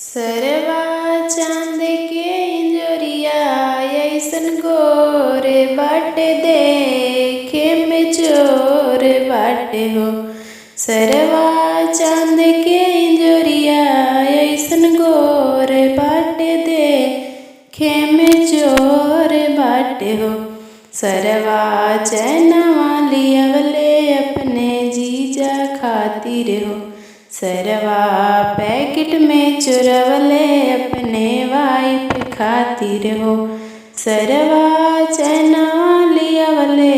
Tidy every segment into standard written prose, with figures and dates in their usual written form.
सरवा चांद के इंजोरिया अइसन गोरे बाटे देखे में चोर बाटे हो। सरवा चांद के इंजोरिया अइसन गोरे बाटे देखे में चोर बाटे हो। सरवा चैनवा लियवले अपने जीजा खातिर हो। सरवा पैकेट में चुरवले अपने वाइफ खातिर हो। सरवा चैनवा लियवले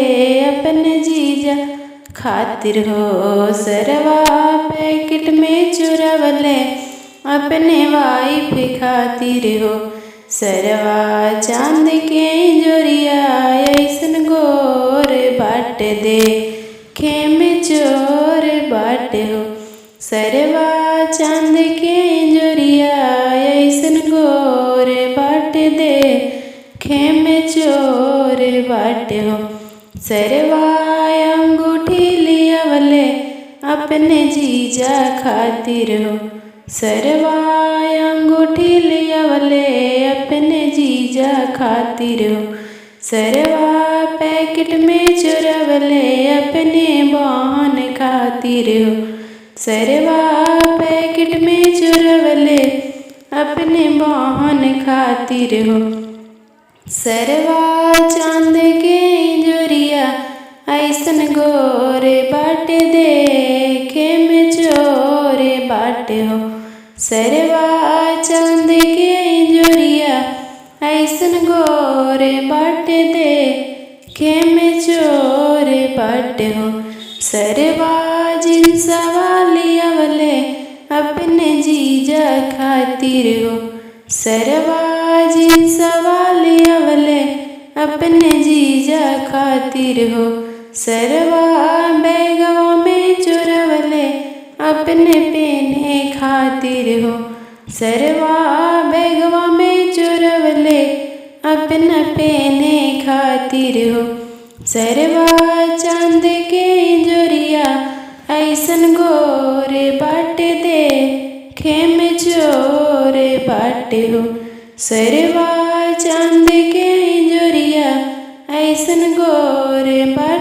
अपने जीजा खातिर हो। सरवा पैकेट में चुरवले अपने वाइफ खातिर हो। सरवा चांद के इंजोरिया अइसन गोर बाटे देखे में चोर बाटे हो। सरवा चांद के इंजोरिया अइसन गोर बाटे देखे में चोर बाटे हो। सरवा अंगूठी लियवले अपने जीजा खातिर हो। सरवा अंगूठी लियवले अपने जीजा खातिर हो। सरवा पैकेट में चुरवले अपने बहन खातिर हो। सरवा पैकेट में चुरवले अपने बहन खातिर हो। सरवा चांद के इंजोरिया अइसन गोरे बाटे देखे में चोर बाटे हो। सरवा चांद के इंजोरिया अइसन गोरे बाटे देखे में चोर बाटे हो। सरवा जिनसवा लियवले अपने जीजा खातिर हो। सरवा जिनसवा लियवले अपने जीजा खातिर हो। सरवा बैगवा में चुरवले अपने पेने खातिर हो। सरवा बैगवा में चुरवले अपना पेने खातिर हो। सरवा चांद के इंजोरिया अइसन गोरे बाटे देखे में चोर बाटे हो। सरवा चांद के इंजोरिया अइसन गोरे बाटे